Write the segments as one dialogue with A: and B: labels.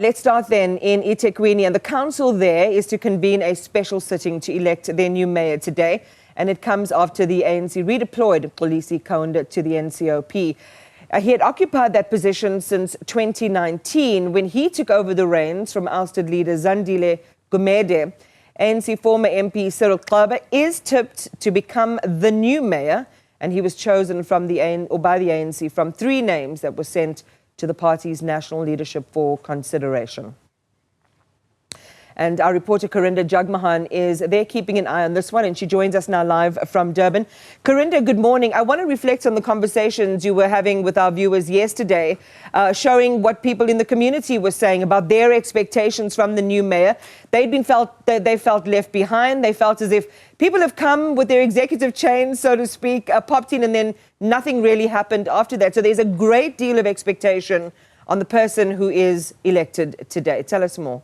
A: Let's start then in eThekwini, and the council there is to convene a special sitting to elect their new mayor today, and it comes after the ANC redeployed Mxolisi Kaunda to the NCOP. He had occupied that position since 2019 when he took over the reins from ousted leader Zandile Gumede. ANC former MP Cyril Xaba is tipped to become the new mayor, and he was chosen by the ANC from 3 names that were sent to the party's national leadership for consideration. And our reporter Karinda Jagmohan is there keeping an eye on this one, and she joins us now live from Durban. Karinda, good morning. I want to reflect on the conversations you were having with our viewers yesterday, showing what people in the community were saying about their expectations from the new mayor. They felt left behind. They felt as if people have come with their executive chains, so to speak, popped in, and then nothing really happened after that. So there's a great deal of expectation on the person who is elected today. Tell us more.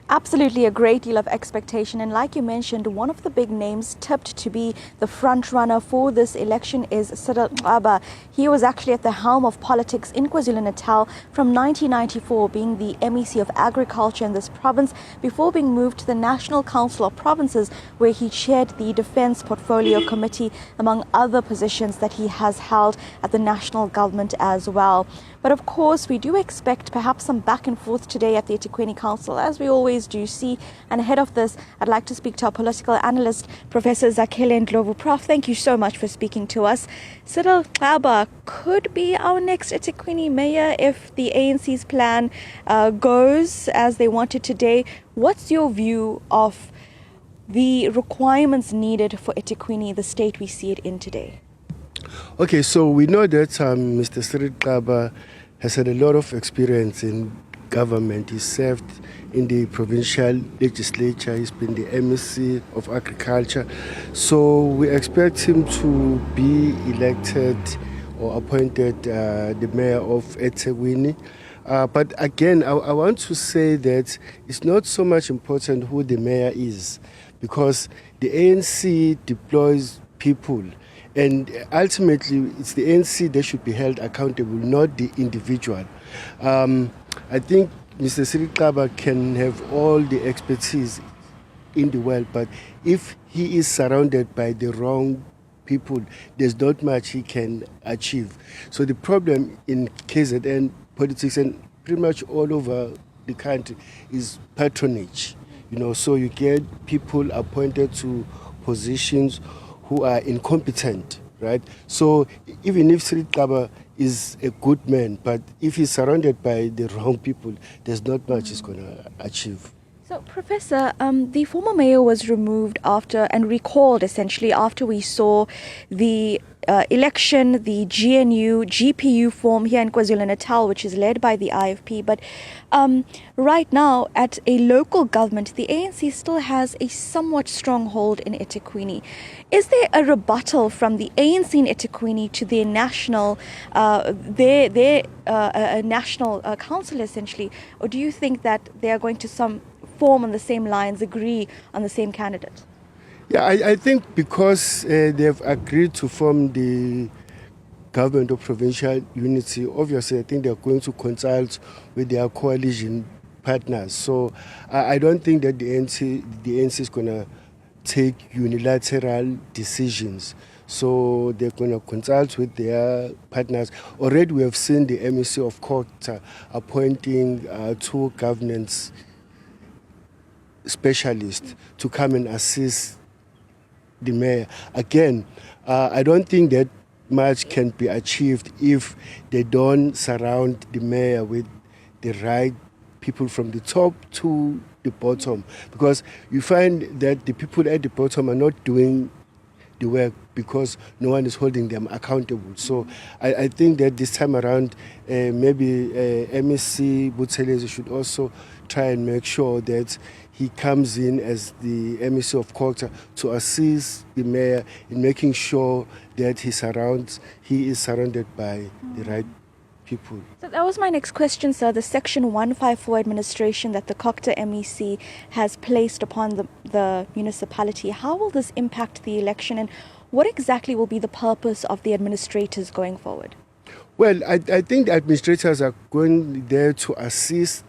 B: Absolutely, a great deal of expectation, and like you mentioned, one of the big names tipped to be the front runner for this election is Cyril Xaba. He was actually at the helm of politics in KwaZulu-Natal from 1994, being the MEC of Agriculture in this province before being moved to the National Council of Provinces, where he chaired the Defence Portfolio Committee, among other positions that he has held at the national government as well. But of course, we do expect perhaps some back and forth today at the eThekwini Council, as we always do see. And ahead of this, I'd like to speak to our political analyst, Professor Zandile Gumede. Prof, thank you so much for speaking to us. Cyril Xaba could be our next eThekwini mayor if the ANC's plan goes as they want it today. What's your view of the requirements needed for eThekwini, the state we see it in today?
C: Okay, so we know that Mr. Cyril Xaba has had a lot of experience in government. He served in the provincial legislature. He's been the MEC of Agriculture. So we expect him to be elected or appointed the mayor of eThekwini. But again, I want to say that it's not so much important who the mayor is, because the ANC deploys people. And ultimately, it's the ANC that should be held accountable, not the individual. I think Mr. Cyril Xaba can have all the expertise in the world, but if he is surrounded by the wrong people, there's not much he can achieve. So the problem in KZN politics and pretty much all over the country is patronage. So you get people appointed to positions who are incompetent, right? So even if Cyril Xaba is a good man, but if he's surrounded by the wrong people, there's not much he's going to achieve.
B: So, Professor, the former mayor was removed after and recalled essentially after we saw the election, the GPU form here in KwaZulu-Natal, which is led by the IFP. But right now, at a local government, the ANC still has a somewhat strong hold in eThekwini. Is there a rebuttal from the ANC in eThekwini to their national, national council essentially, or do you think that they are going to form on the same lines, agree on the same candidate?
C: Yeah, I think because they've agreed to form the government of provincial unity, obviously I think they're going to consult with their coalition partners. So I don't think that the ANC is going to take unilateral decisions. So they're going to consult with their partners. Already we have seen the MEC of Kokta appointing 2 governance specialists to come and assist the mayor. Again, I don't think that much can be achieved if they don't surround the mayor with the right people from the top to the bottom, because you find that the people at the bottom are not doing the work because no one is holding them accountable. So I think that this time around, maybe MEC Mxolisi should also try and make sure that he comes in as the MEC of Kokta to assist the mayor in making sure that he is surrounded by the right people.
B: So that was my next question, sir. The Section 154 administration that the Kokta MEC has placed upon the municipality, how will this impact the election, and what exactly will be the purpose of the administrators going forward?
C: Well, I think the administrators are going there to assist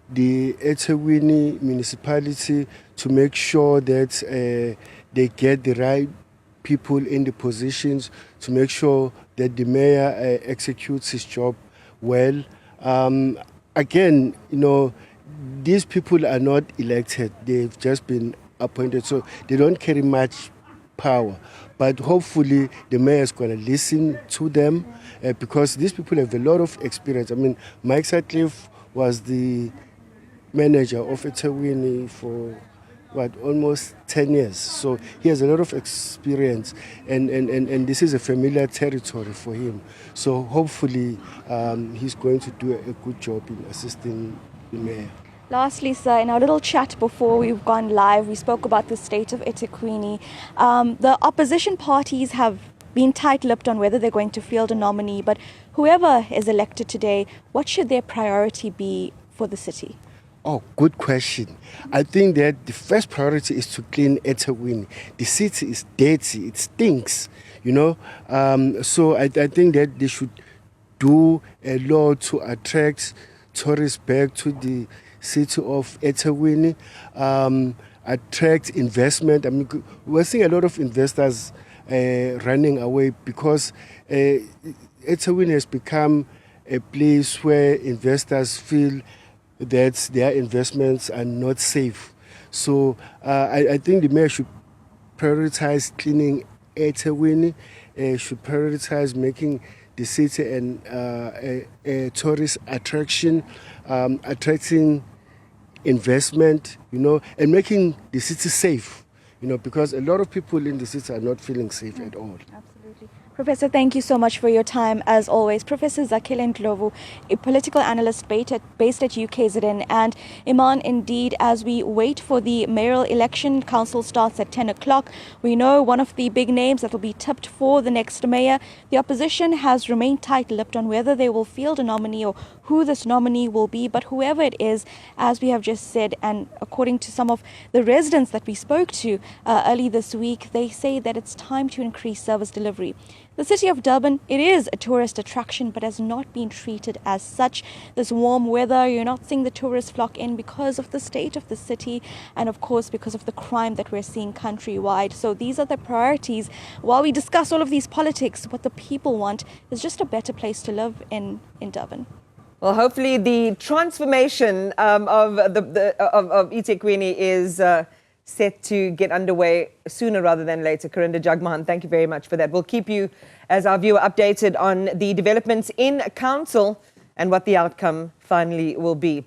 C: the eThekwini municipality to make sure that they get the right people in the positions, to make sure that the mayor executes his job well. Again, you know, these people are not elected. They've just been appointed, so they don't carry much power. But hopefully the mayor is going to listen to them because these people have a lot of experience. I mean, Mike Sutcliffe was the manager of eThekwini for almost 10 years. So he has a lot of experience, and this is a familiar territory for him. So hopefully he's going to do a good job in assisting the mayor.
B: Lastly, sir, in our little chat before we've gone live, we spoke about the state of eThekwini. The opposition parties have been tight-lipped on whether they're going to field a nominee, but whoever is elected today, what should their priority be for the city?
C: Oh, good question. I think that the first priority is to clean eThekwini. The city is dirty, it stinks, you know. So I think that they should do a lot to attract tourists back to the city of eThekwini, attract investment. I mean, we're seeing a lot of investors running away because eThekwini has become a place where investors feel that their investments are not safe. So I think the mayor should prioritize cleaning eThekwini, should prioritize making the city a tourist attraction, attracting investment, you know, and making the city safe, you know, because a lot of people in the city are not feeling safe at all.
B: Absolutely. Professor, thank you so much for your time, as always. Professor Zandile Gumede, a political analyst based at UKZN. And Iman, indeed, as we wait for the mayoral election, council starts at 10 o'clock. We know one of the big names that will be tipped for the next mayor. The opposition has remained tight-lipped on whether they will field a nominee or who this nominee will be. But whoever it is, as we have just said, and according to some of the residents that we spoke to early this week, they say that it's time to increase service delivery. The city of Durban, it is a tourist attraction, but has not been treated as such. This warm weather, you're not seeing the tourists flock in because of the state of the city and, of course, because of the crime that we're seeing countrywide. So these are the priorities. While we discuss all of these politics, what the people want is just a better place to live in Durban.
A: Well, hopefully the transformation of eThekwini is set to get underway sooner rather than later. Karinda Jagmohan, thank you very much for that. We'll keep you, as our viewer, updated on the developments in council and what the outcome finally will be.